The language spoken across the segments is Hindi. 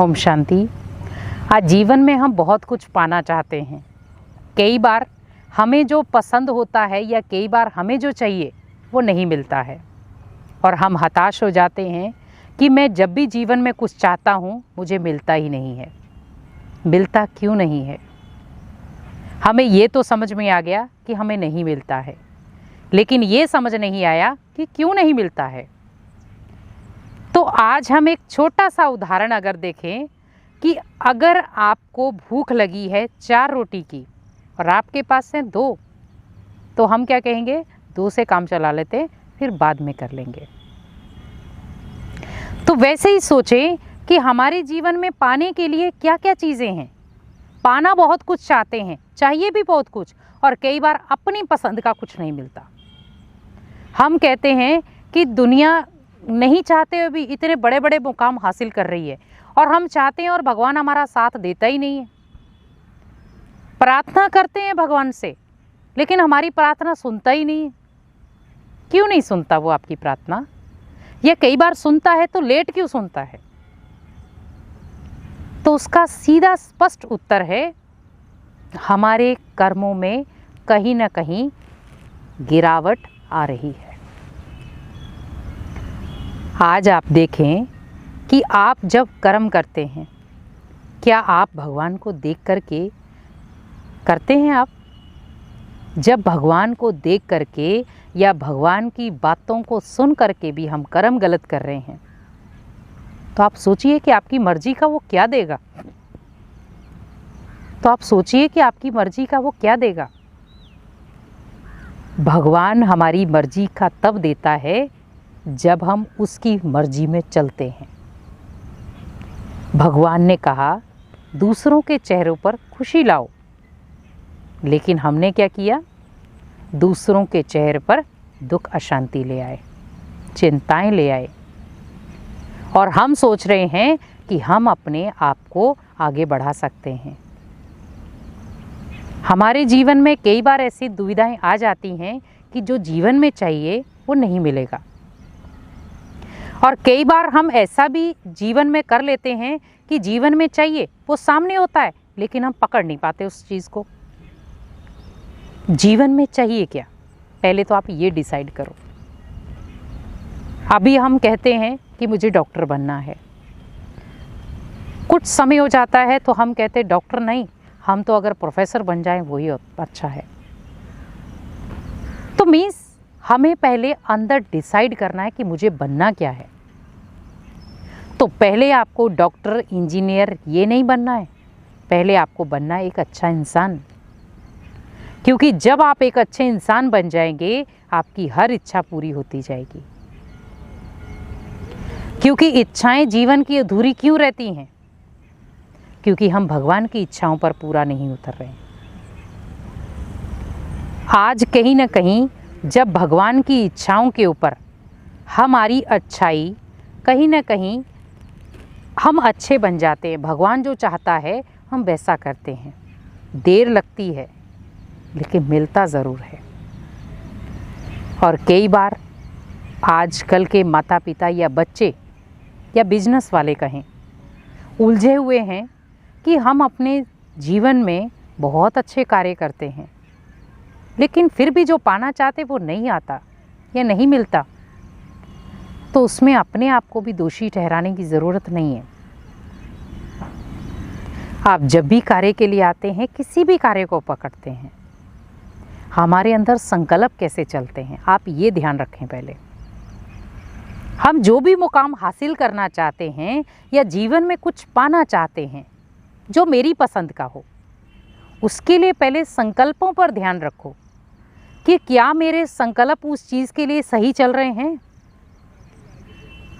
ओम शांति। आज जीवन में हम बहुत कुछ पाना चाहते हैं। कई बार हमें जो पसंद होता है या कई बार हमें जो चाहिए वो नहीं मिलता है और हम हताश हो जाते हैं कि मैं जब भी जीवन में कुछ चाहता हूँ मुझे मिलता ही नहीं है। मिलता क्यों नहीं है? हमें ये तो समझ में आ गया कि हमें नहीं मिलता है, लेकिन ये समझ नहीं आया कि क्यों नहीं मिलता है। तो आज हम एक छोटा सा उदाहरण अगर देखें कि अगर आपको भूख लगी है 4 रोटी की और आपके पास है 2, तो हम क्या कहेंगे? 2 से काम चला लेते, फिर बाद में कर लेंगे। तो वैसे ही सोचें कि हमारे जीवन में पाने के लिए क्या क्या चीज़ें हैं। पाना बहुत कुछ चाहते हैं, चाहिए भी बहुत कुछ, और कई बार अपनी पसंद का कुछ नहीं मिलता। हम कहते हैं कि दुनिया नहीं चाहते हुए भी इतने बड़े बड़े मुकाम हासिल कर रही है और हम चाहते हैं और भगवान हमारा साथ देता ही नहीं है। प्रार्थना करते हैं भगवान से, लेकिन हमारी प्रार्थना सुनता ही नहीं है। क्यों नहीं सुनता वो आपकी प्रार्थना? या कई बार सुनता है तो लेट क्यों सुनता है? तो उसका सीधा स्पष्ट उत्तर है, हमारे कर्मों में कहीं ना कहीं गिरावट आ रही है। आज आप देखें कि आप जब कर्म करते हैं, क्या आप भगवान को देख करके करते हैं? आप जब भगवान को देख करके या भगवान की बातों को सुन करके भी हम कर्म गलत कर रहे हैं, तो आप सोचिए कि आपकी मर्जी का वो क्या देगा। तो आप सोचिए कि आपकी मर्जी का वो क्या देगा। भगवान हमारी मर्जी का तब देता है जब हम उसकी मर्जी में चलते हैं। भगवान ने कहा दूसरों के चेहरों पर खुशी लाओ, लेकिन हमने क्या किया? दूसरों के चेहरे पर दुख अशांति ले आए, चिंताएं ले आए, और हम सोच रहे हैं कि हम अपने आप को आगे बढ़ा सकते हैं। हमारे जीवन में कई बार ऐसी दुविधाएं आ जाती हैं कि जो जीवन में चाहिए वो नहीं मिलेगा, और कई बार हम ऐसा भी जीवन में कर लेते हैं कि जीवन में चाहिए वो सामने होता है, लेकिन हम पकड़ नहीं पाते उस चीज़ को। जीवन में चाहिए क्या? पहले तो आप ये डिसाइड करो। अभी हम कहते हैं कि मुझे डॉक्टर बनना है, कुछ समय हो जाता है तो हम कहते हैं डॉक्टर नहीं, हम तो अगर प्रोफेसर बन जाएं वही अच्छा है। तो मीन्स हमें पहले अंदर डिसाइड करना है कि मुझे बनना क्या है। तो पहले आपको डॉक्टर, इंजीनियर ये नहीं बनना है, पहले आपको बनना है एक अच्छा इंसान। क्योंकि जब आप एक अच्छे इंसान बन जाएंगे, आपकी हर इच्छा पूरी होती जाएगी। क्योंकि इच्छाएं जीवन की अधूरी क्यों रहती हैं? क्योंकि हम भगवान की इच्छाओं पर पूरा नहीं उतर रहे हैं। आज कहीं ना कहीं जब भगवान की इच्छाओं के ऊपर हमारी अच्छाई, कहीं ना कहीं हम अच्छे बन जाते हैं। भगवान जो चाहता है हम वैसा करते हैं। देर लगती है लेकिन मिलता ज़रूर है। और कई बार आजकल के माता पिता या बच्चे या बिजनेस वाले कहें, उलझे हुए हैं कि हम अपने जीवन में बहुत अच्छे कार्य करते हैं, लेकिन फिर भी जो पाना चाहते वो नहीं आता या नहीं मिलता। तो उसमें अपने आप को भी दोषी ठहराने की ज़रूरत नहीं है। आप जब भी कार्य के लिए आते हैं, किसी भी कार्य को पकड़ते हैं, हमारे अंदर संकल्प कैसे चलते हैं, आप ये ध्यान रखें। पहले हम जो भी मुकाम हासिल करना चाहते हैं या जीवन में कुछ पाना चाहते हैं जो मेरी पसंद का हो, उसके लिए पहले संकल्पों पर ध्यान रखो कि क्या मेरे संकल्प उस चीज़ के लिए सही चल रहे हैं।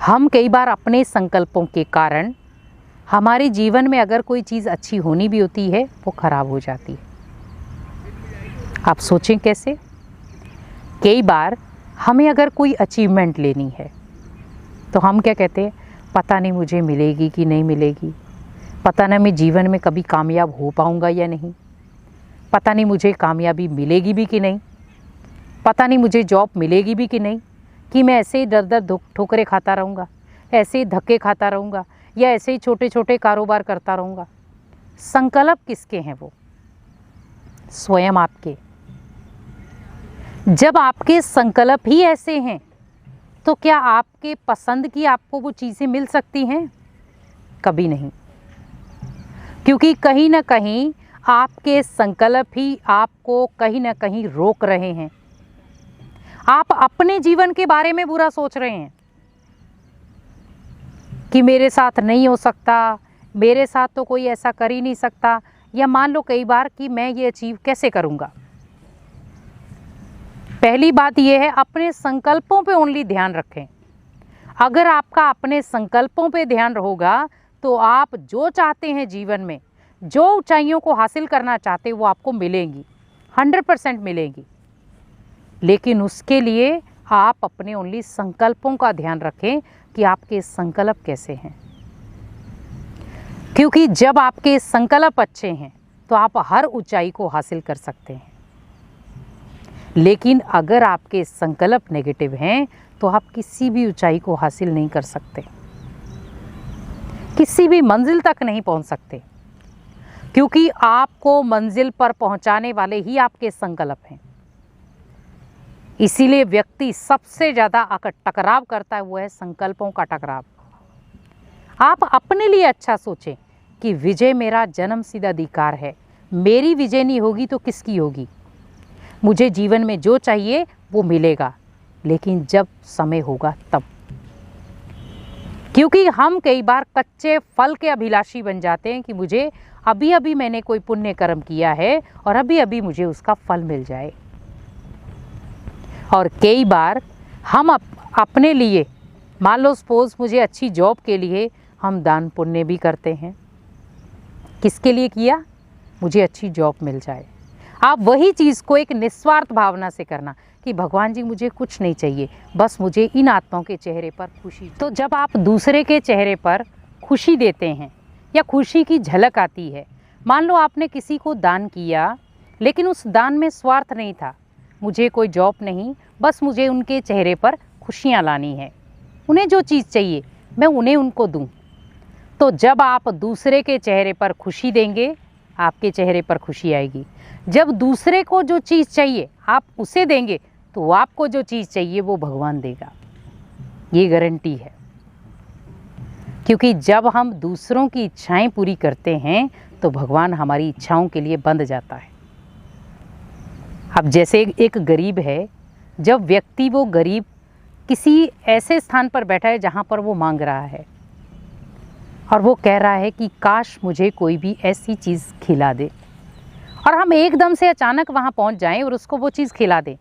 हम कई बार अपने संकल्पों के कारण हमारे जीवन में अगर कोई चीज़ अच्छी होनी भी होती है वो खराब हो जाती है। आप सोचें कैसे? कई बार हमें अगर कोई अचीवमेंट लेनी है तो हम क्या कहते हैं? पता नहीं मुझे मिलेगी कि नहीं मिलेगी, पता नहीं मैं जीवन में कभी कामयाब हो पाऊंगा या नहीं, पता नहीं मुझे कामयाबी मिलेगी भी कि नहीं, पता नहीं मुझे जॉब मिलेगी भी कि नहीं, कि मैं ऐसे ही दर दर ठोकरें खाता रहूँगा, ऐसे ही धक्के खाता रहूँगा, या ऐसे ही छोटे छोटे कारोबार करता रहूँगा। संकल्प किसके हैं? वो स्वयं आपके। जब आपके संकल्प ही ऐसे हैं तो क्या आपके पसंद की आपको वो चीज़ें मिल सकती हैं? कभी नहीं, क्योंकि कहीं ना कहीं आपके संकल्प ही आपको कहीं ना कहीं रोक रहे हैं। आप अपने जीवन के बारे में बुरा सोच रहे हैं कि मेरे साथ नहीं हो सकता, मेरे साथ तो कोई ऐसा कर ही नहीं सकता, या मान लो कई बार कि मैं ये अचीव कैसे करूँगा। पहली बात यह है, अपने संकल्पों पे ओनली ध्यान रखें। अगर आपका अपने संकल्पों पे ध्यान होगा तो आप जो चाहते हैं जीवन में, जो ऊंचाइयों को हासिल करना चाहते हैं, वो आपको मिलेंगी, 100% मिलेंगी। लेकिन उसके लिए आप अपने ओनली संकल्पों का ध्यान रखें कि आपके संकल्प कैसे हैं। क्योंकि जब आपके संकल्प अच्छे हैं तो आप हर ऊंचाई को हासिल कर सकते हैं। लेकिन अगर आपके संकल्प नेगेटिव हैं तो आप किसी भी ऊंचाई को हासिल नहीं कर सकते, किसी भी मंजिल तक नहीं पहुंच सकते, क्योंकि आपको मंजिल पर पहुंचाने वाले ही आपके संकल्प हैं। इसीलिए व्यक्ति सबसे ज़्यादा टकराव करता है, वो है संकल्पों का टकराव। आप अपने लिए अच्छा सोचें कि विजय मेरा जन्मसिद्ध अधिकार है, मेरी विजय नहीं होगी तो किसकी होगी। मुझे जीवन में जो चाहिए वो मिलेगा, लेकिन जब समय होगा तब। क्योंकि हम कई बार कच्चे फल के अभिलाषी बन जाते हैं कि मुझे अभी अभी मैंने कोई पुण्य कर्म किया है और अभी अभी मुझे उसका फल मिल जाए। और कई बार हम अपने लिए, मान लो सपोज मुझे अच्छी जॉब के लिए हम दान पुण्य भी करते हैं। किसके लिए किया? मुझे अच्छी जॉब मिल जाए। आप वही चीज़ को एक निस्वार्थ भावना से करना कि भगवान जी मुझे कुछ नहीं चाहिए, बस मुझे इन आत्माओं के चेहरे पर खुशी। तो जब आप दूसरे के चेहरे पर खुशी देते हैं या खुशी की झलक आती है, मान लो आपने किसी को दान किया, लेकिन उस दान में स्वार्थ नहीं था, मुझे कोई जॉब नहीं, बस मुझे उनके चेहरे पर खुशियाँ लानी है, उन्हें जो चीज़ चाहिए मैं उन्हें उनको दूँ। तो जब आप दूसरे के चेहरे पर खुशी देंगे, आपके चेहरे पर खुशी आएगी। जब दूसरे को जो चीज़ चाहिए आप उसे देंगे तो आपको जो चीज़ चाहिए वो भगवान देगा, ये गारंटी है। क्योंकि जब हम दूसरों की इच्छाएं पूरी करते हैं तो भगवान हमारी इच्छाओं के लिए बंध जाता है। अब जैसे एक गरीब है, जब व्यक्ति वो गरीब किसी ऐसे स्थान पर बैठा है जहाँ पर वो मांग रहा है और वो कह रहा है कि काश मुझे कोई भी ऐसी चीज़ खिला दे, और हम एकदम से अचानक वहाँ पहुँच जाएं और उसको वो चीज़ खिला दें,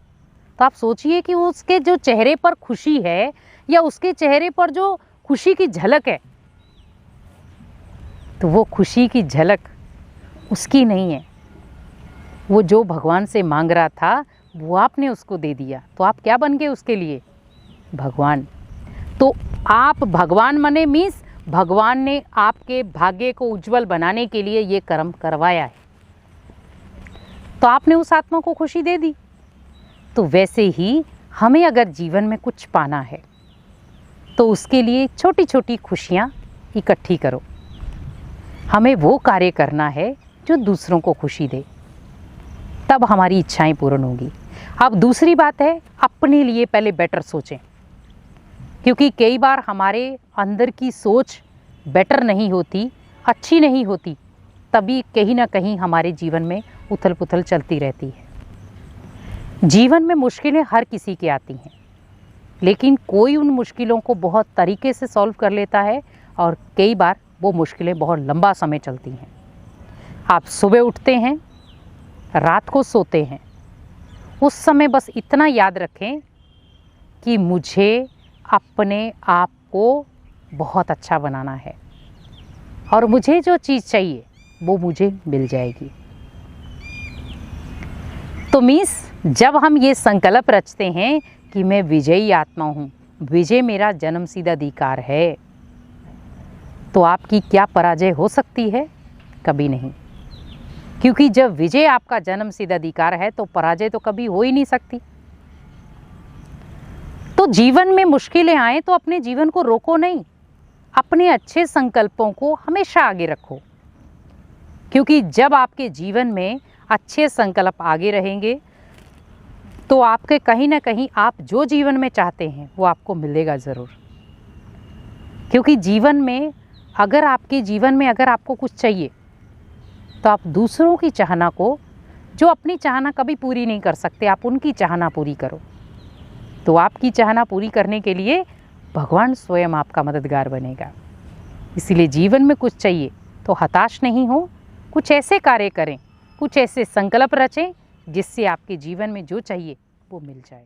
तो आप सोचिए कि उसके जो चेहरे पर खुशी है या उसके चेहरे पर जो खुशी की झलक है, तो वो खुशी की झलक उसकी नहीं है। वो जो भगवान से मांग रहा था वो आपने उसको दे दिया, तो आप क्या बन गए उसके लिए? भगवान। तो आप भगवान बने मीन्स भगवान ने आपके भाग्य को उज्जवल बनाने के लिए ये कर्म करवाया है, तो आपने उस आत्मा को खुशी दे दी। तो वैसे ही हमें अगर जीवन में कुछ पाना है तो उसके लिए छोटी छोटी खुशियाँ इकट्ठी करो। हमें वो कार्य करना है जो दूसरों को खुशी दे, तब हमारी इच्छाएं पूर्ण होंगी। अब दूसरी बात है, अपने लिए पहले बेटर सोचें, क्योंकि कई बार हमारे अंदर की सोच बेटर नहीं होती, अच्छी नहीं होती, तभी कहीं ना कहीं हमारे जीवन में उथल पुथल चलती रहती है। जीवन में मुश्किलें हर किसी की आती हैं, लेकिन कोई उन मुश्किलों को बहुत तरीके से सॉल्व कर लेता है और कई बार वो मुश्किलें बहुत लंबा समय चलती हैं। आप सुबह उठते हैं, रात को सोते हैं, उस समय बस इतना याद रखें कि मुझे अपने आप को बहुत अच्छा बनाना है और मुझे जो चीज़ चाहिए वो मुझे मिल जाएगी। तो मीन्स जब हम ये संकल्प रचते हैं कि मैं विजयी आत्मा हूँ, विजय मेरा जन्मसिद्ध अधिकार है, तो आपकी क्या पराजय हो सकती है? कभी नहीं। क्योंकि जब विजय आपका जन्मसिद्ध अधिकार है तो पराजय तो कभी हो ही नहीं सकती। तो जीवन में मुश्किलें आए तो अपने जीवन को रोको नहीं, अपने अच्छे संकल्पों को हमेशा आगे रखो, क्योंकि जब आपके जीवन में अच्छे संकल्प आगे रहेंगे तो आपके कहीं ना कहीं आप जो जीवन में चाहते हैं वो आपको मिलेगा ज़रूर। क्योंकि जीवन में अगर आपको कुछ चाहिए तो आप दूसरों की चाहना को, जो अपनी चाहना कभी पूरी नहीं कर सकते, आप उनकी चाहना पूरी करो। तो आपकी चाहना पूरी करने के लिए भगवान स्वयं आपका मददगार बनेगा। इसीलिए जीवन में कुछ चाहिए तो हताश नहीं हो, कुछ ऐसे कार्य करें, कुछ ऐसे संकल्प रचें जिससे आपके जीवन में जो चाहिए वो मिल जाए।